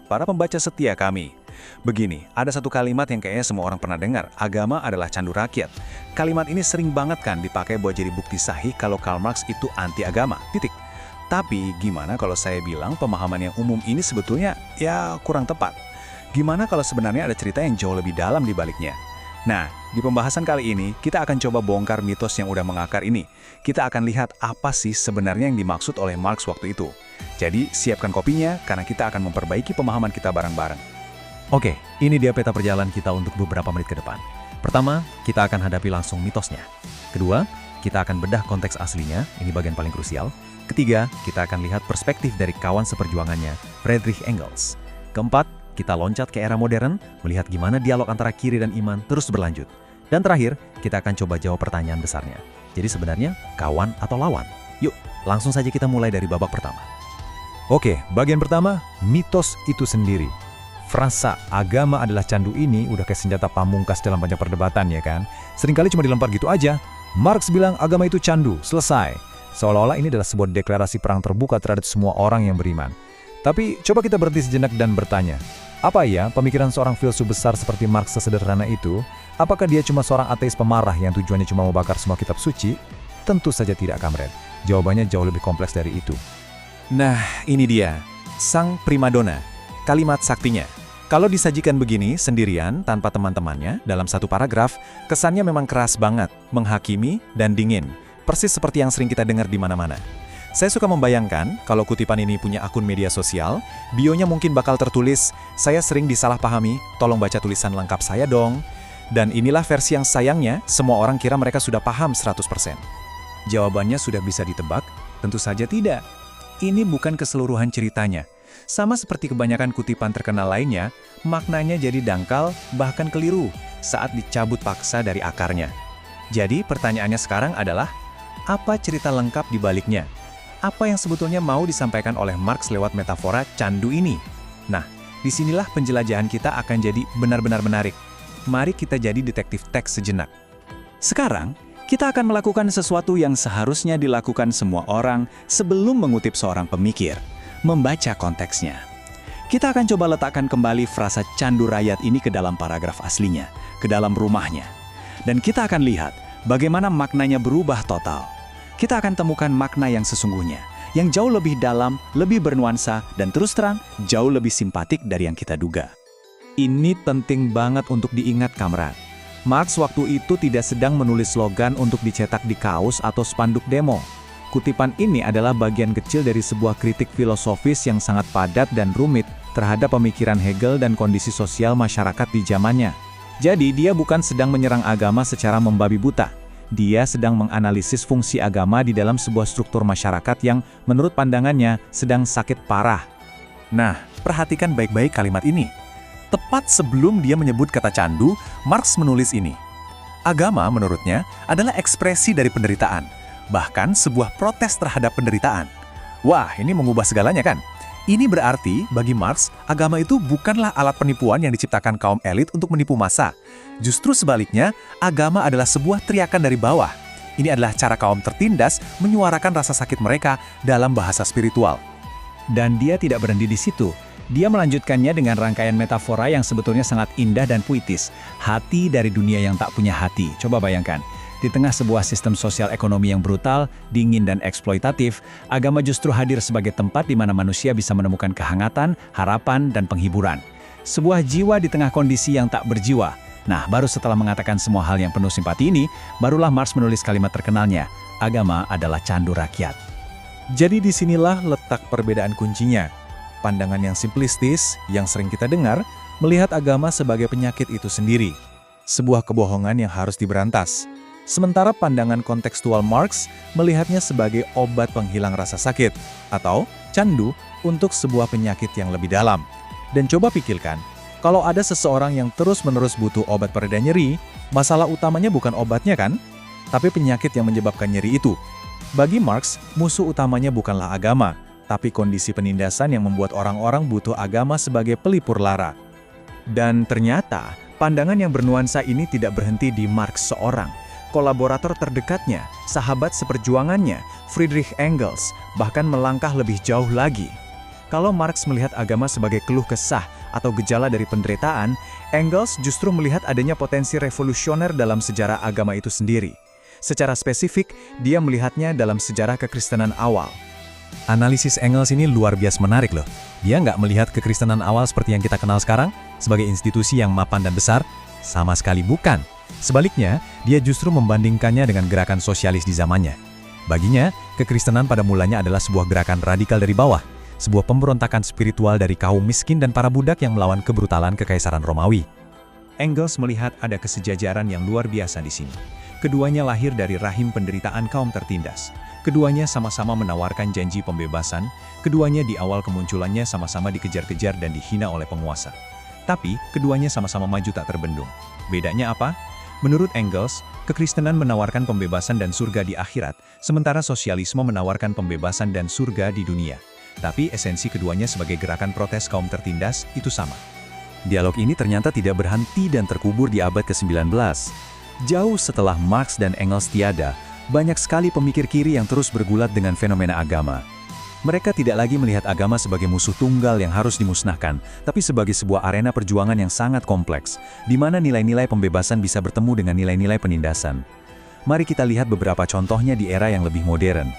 para pembaca setia kami. Begini, ada satu kalimat yang kayaknya semua orang pernah dengar, agama adalah candu rakyat. Kalimat ini sering banget kan dipakai buat jadi bukti sahih kalau Karl Marx itu anti-agama, titik. Tapi gimana kalau saya bilang pemahaman yang umum ini sebetulnya ya kurang tepat? Gimana kalau sebenarnya ada cerita yang jauh lebih dalam di baliknya? Nah, di pembahasan kali ini, kita akan coba bongkar mitos yang udah mengakar ini. Kita akan lihat apa sih sebenarnya yang dimaksud oleh Marx waktu itu. Jadi, siapkan kopinya, karena kita akan memperbaiki pemahaman kita bareng-bareng. Oke, ini dia peta perjalanan kita untuk beberapa menit ke depan. Pertama, kita akan hadapi langsung mitosnya. Kedua, kita akan bedah konteks aslinya, ini bagian paling krusial. Ketiga, kita akan lihat perspektif dari kawan seperjuangannya, Friedrich Engels. Keempat, kita loncat ke era modern, melihat gimana dialog antara kiri dan iman terus berlanjut. Dan terakhir, kita akan coba jawab pertanyaan besarnya. Jadi sebenarnya, kawan atau lawan? Yuk, langsung saja kita mulai dari babak pertama. Oke, bagian pertama, mitos itu sendiri. Frasa agama adalah candu ini udah kayak senjata pamungkas dalam banyak perdebatan ya kan? Seringkali cuma dilempar gitu aja. Marx bilang agama itu candu, selesai. Seolah-olah ini adalah sebuah deklarasi perang terbuka terhadap semua orang yang beriman. Tapi coba kita berhenti sejenak dan bertanya, apa ya pemikiran seorang filsuf besar seperti Marx sesederhana itu? Apakah dia cuma seorang ateis pemarah yang tujuannya cuma membakar semua kitab suci? Tentu saja tidak, kamret. Jawabannya jauh lebih kompleks dari itu. Nah, ini dia, sang primadona, kalimat saktinya. Kalau disajikan begini, sendirian, tanpa teman-temannya, dalam satu paragraf, kesannya memang keras banget, menghakimi, dan dingin. Persis seperti yang sering kita dengar di mana-mana. Saya suka membayangkan, kalau kutipan ini punya akun media sosial, bionya mungkin bakal tertulis, saya sering disalahpahami, tolong baca tulisan lengkap saya dong. Dan inilah versi yang sayangnya, semua orang kira mereka sudah paham 100%. Jawabannya sudah bisa ditebak? Tentu saja tidak. Ini bukan keseluruhan ceritanya. Sama seperti kebanyakan kutipan terkenal lainnya, maknanya jadi dangkal, bahkan keliru, saat dicabut paksa dari akarnya. Jadi pertanyaannya sekarang adalah, apa cerita lengkap di baliknya? Apa yang sebetulnya mau disampaikan oleh Marx lewat metafora candu ini? Nah, disinilah penjelajahan kita akan jadi benar-benar menarik. Mari kita jadi detektif teks sejenak. Sekarang, kita akan melakukan sesuatu yang seharusnya dilakukan semua orang sebelum mengutip seorang pemikir, membaca konteksnya. Kita akan coba letakkan kembali frasa candu rakyat ini ke dalam paragraf aslinya, ke dalam rumahnya. Dan kita akan lihat bagaimana maknanya berubah total. Kita akan temukan makna yang sesungguhnya, yang jauh lebih dalam, lebih bernuansa, dan terus terang, jauh lebih simpatik dari yang kita duga. Ini penting banget untuk diingat, kamrat. Marx waktu itu tidak sedang menulis slogan untuk dicetak di kaos atau spanduk demo. Kutipan ini adalah bagian kecil dari sebuah kritik filosofis yang sangat padat dan rumit terhadap pemikiran Hegel dan kondisi sosial masyarakat di zamannya. Jadi dia bukan sedang menyerang agama secara membabi buta. Dia sedang menganalisis fungsi agama di dalam sebuah struktur masyarakat yang, menurut pandangannya, sedang sakit parah. Nah, perhatikan baik-baik kalimat ini. Tepat sebelum dia menyebut kata candu, Marx menulis ini. Agama, menurutnya, adalah ekspresi dari penderitaan, bahkan sebuah protes terhadap penderitaan. Wah, ini mengubah segalanya kan? Ini berarti, bagi Marx, agama itu bukanlah alat penipuan yang diciptakan kaum elit untuk menipu massa. Justru sebaliknya, agama adalah sebuah teriakan dari bawah. Ini adalah cara kaum tertindas menyuarakan rasa sakit mereka dalam bahasa spiritual. Dan dia tidak berhenti di situ. Dia melanjutkannya dengan rangkaian metafora yang sebetulnya sangat indah dan puitis. Hati dari dunia yang tak punya hati. Coba bayangkan. Di tengah sebuah sistem sosial ekonomi yang brutal, dingin dan eksploitatif, agama justru hadir sebagai tempat di mana manusia bisa menemukan kehangatan, harapan, dan penghiburan. Sebuah jiwa di tengah kondisi yang tak berjiwa. Nah, baru setelah mengatakan semua hal yang penuh simpati ini, barulah Marx menulis kalimat terkenalnya, agama adalah candu rakyat. Jadi disinilah letak perbedaan kuncinya. Pandangan yang simplistis, yang sering kita dengar, melihat agama sebagai penyakit itu sendiri. Sebuah kebohongan yang harus diberantas. Sementara pandangan kontekstual Marx melihatnya sebagai obat penghilang rasa sakit, atau candu untuk sebuah penyakit yang lebih dalam. Dan coba pikirkan, kalau ada seseorang yang terus-menerus butuh obat pereda nyeri, masalah utamanya bukan obatnya kan? Tapi penyakit yang menyebabkan nyeri itu. Bagi Marx, musuh utamanya bukanlah agama, tapi kondisi penindasan yang membuat orang-orang butuh agama sebagai pelipur lara. Dan ternyata, pandangan yang bernuansa ini tidak berhenti di Marx seorang. Kolaborator terdekatnya, sahabat seperjuangannya, Friedrich Engels, bahkan melangkah lebih jauh lagi. Kalau Marx melihat agama sebagai keluh kesah atau gejala dari penderitaan, Engels justru melihat adanya potensi revolusioner dalam sejarah agama itu sendiri. Secara spesifik, dia melihatnya dalam sejarah kekristenan awal. Analisis Engels ini luar biasa menarik loh. Dia nggak melihat kekristenan awal seperti yang kita kenal sekarang, sebagai institusi yang mapan dan besar. Sama sekali bukan. Sebaliknya, dia justru membandingkannya dengan gerakan sosialis di zamannya. Baginya, kekristenan pada mulanya adalah sebuah gerakan radikal dari bawah, sebuah pemberontakan spiritual dari kaum miskin dan para budak yang melawan kebrutalan Kekaisaran Romawi. Engels melihat ada kesejajaran yang luar biasa di sini. Keduanya lahir dari rahim penderitaan kaum tertindas. Keduanya sama-sama menawarkan janji pembebasan, keduanya di awal kemunculannya sama-sama dikejar-kejar dan dihina oleh penguasa. Tapi, keduanya sama-sama maju tak terbendung. Bedanya apa? Menurut Engels, kekristenan menawarkan pembebasan dan surga di akhirat, sementara sosialisme menawarkan pembebasan dan surga di dunia. Tapi esensi keduanya sebagai gerakan protes kaum tertindas itu sama. Dialog ini ternyata tidak berhenti dan terkubur di abad ke-19. Jauh setelah Marx dan Engels tiada, banyak sekali pemikir kiri yang terus bergulat dengan fenomena agama. Mereka tidak lagi melihat agama sebagai musuh tunggal yang harus dimusnahkan, tapi sebagai sebuah arena perjuangan yang sangat kompleks, di mana nilai-nilai pembebasan bisa bertemu dengan nilai-nilai penindasan. Mari kita lihat beberapa contohnya di era yang lebih modern.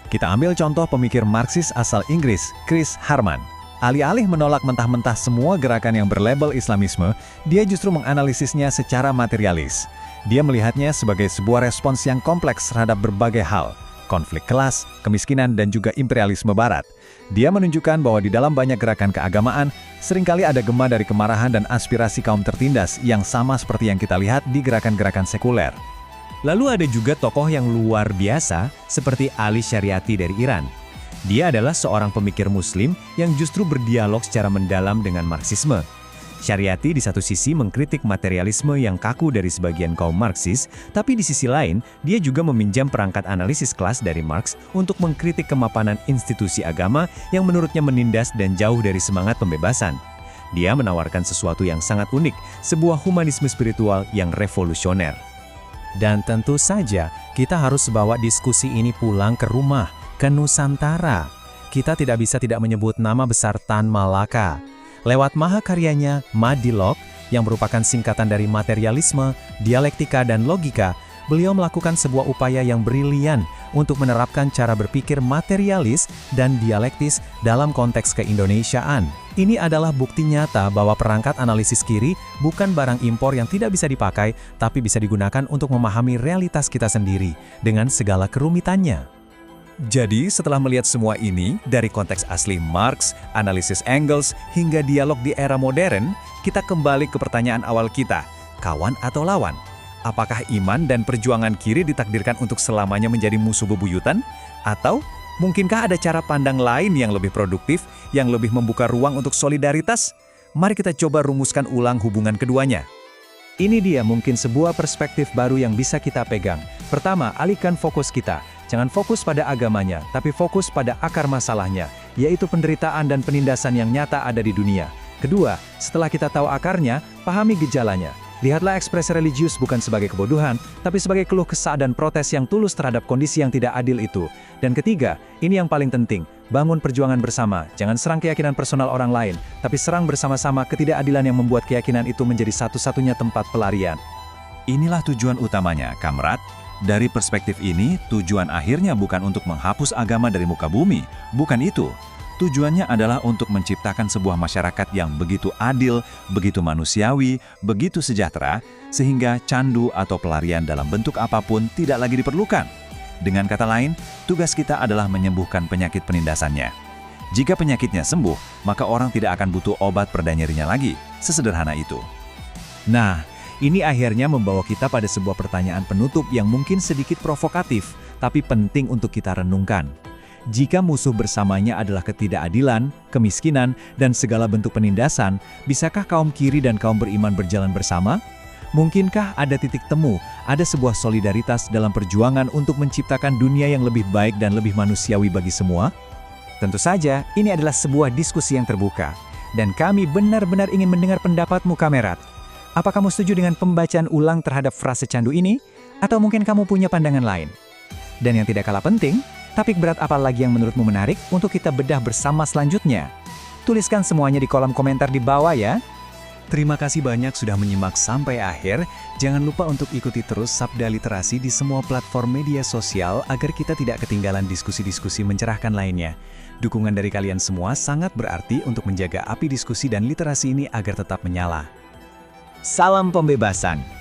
Kita ambil contoh pemikir Marxis asal Inggris, Chris Harman. Alih-alih menolak mentah-mentah semua gerakan yang berlabel Islamisme, dia justru menganalisisnya secara materialis. Dia melihatnya sebagai sebuah respons yang kompleks terhadap berbagai hal, konflik kelas, kemiskinan, dan juga imperialisme barat. Dia menunjukkan bahwa di dalam banyak gerakan keagamaan, seringkali ada gema dari kemarahan dan aspirasi kaum tertindas yang sama seperti yang kita lihat di gerakan-gerakan sekuler. Lalu ada juga tokoh yang luar biasa seperti Ali Shariati dari Iran. Dia adalah seorang pemikir muslim yang justru berdialog secara mendalam dengan Marxisme. Shariati di satu sisi mengkritik materialisme yang kaku dari sebagian kaum Marxis, tapi di sisi lain, dia juga meminjam perangkat analisis kelas dari Marx untuk mengkritik kemapanan institusi agama yang menurutnya menindas dan jauh dari semangat pembebasan. Dia menawarkan sesuatu yang sangat unik, sebuah humanisme spiritual yang revolusioner. Dan tentu saja, kita harus bawa diskusi ini pulang ke rumah, ke Nusantara. Kita tidak bisa tidak menyebut nama besar Tan Malaka. Lewat mahakaryanya Madilog, yang merupakan singkatan dari materialisme, dialektika, dan logika, beliau melakukan sebuah upaya yang brilian untuk menerapkan cara berpikir materialis dan dialektis dalam konteks keindonesiaan. Ini adalah bukti nyata bahwa perangkat analisis kiri bukan barang impor yang tidak bisa dipakai, tapi bisa digunakan untuk memahami realitas kita sendiri dengan segala kerumitannya. Jadi, setelah melihat semua ini, dari konteks asli Marx, analisis Engels, hingga dialog di era modern, kita kembali ke pertanyaan awal kita, kawan atau lawan? Apakah iman dan perjuangan kiri ditakdirkan untuk selamanya menjadi musuh bebuyutan? Atau, mungkinkah ada cara pandang lain yang lebih produktif, yang lebih membuka ruang untuk solidaritas? Mari kita coba rumuskan ulang hubungan keduanya. Ini dia mungkin sebuah perspektif baru yang bisa kita pegang. Pertama, alihkan fokus kita. Jangan fokus pada agamanya, tapi fokus pada akar masalahnya, yaitu penderitaan dan penindasan yang nyata ada di dunia. Kedua, setelah kita tahu akarnya, pahami gejalanya. Lihatlah ekspresi religius bukan sebagai kebodohan, tapi sebagai keluh kesah dan protes yang tulus terhadap kondisi yang tidak adil itu. Dan ketiga, ini yang paling penting, bangun perjuangan bersama. Jangan serang keyakinan personal orang lain, tapi serang bersama-sama ketidakadilan yang membuat keyakinan itu menjadi satu-satunya tempat pelarian. Inilah tujuan utamanya, Kamrat. Dari perspektif ini, tujuan akhirnya bukan untuk menghapus agama dari muka bumi. Bukan itu. Tujuannya adalah untuk menciptakan sebuah masyarakat yang begitu adil, begitu manusiawi, begitu sejahtera, sehingga candu atau pelarian dalam bentuk apapun tidak lagi diperlukan. Dengan kata lain, tugas kita adalah menyembuhkan penyakit penindasannya. Jika penyakitnya sembuh, maka orang tidak akan butuh obat pereda nyerinya lagi. Sesederhana itu. Nah, ini akhirnya membawa kita pada sebuah pertanyaan penutup yang mungkin sedikit provokatif, tapi penting untuk kita renungkan. Jika musuh bersamanya adalah ketidakadilan, kemiskinan, dan segala bentuk penindasan, bisakah kaum kiri dan kaum beriman berjalan bersama? Mungkinkah ada titik temu, ada sebuah solidaritas dalam perjuangan untuk menciptakan dunia yang lebih baik dan lebih manusiawi bagi semua? Tentu saja, ini adalah sebuah diskusi yang terbuka. Dan kami benar-benar ingin mendengar pendapatmu, Kamrat. Apa kamu setuju dengan pembacaan ulang terhadap frase candu ini? Atau mungkin kamu punya pandangan lain? Dan yang tidak kalah penting, Topik berat apa lagi yang menurutmu menarik untuk kita bedah bersama selanjutnya? Tuliskan semuanya di kolom komentar di bawah ya. Terima kasih banyak sudah menyimak sampai akhir. Jangan lupa untuk ikuti terus Sabda Literasi di semua platform media sosial agar kita tidak ketinggalan diskusi-diskusi mencerahkan lainnya. Dukungan dari kalian semua sangat berarti untuk menjaga api diskusi dan literasi ini agar tetap menyala. Salam pembebasan.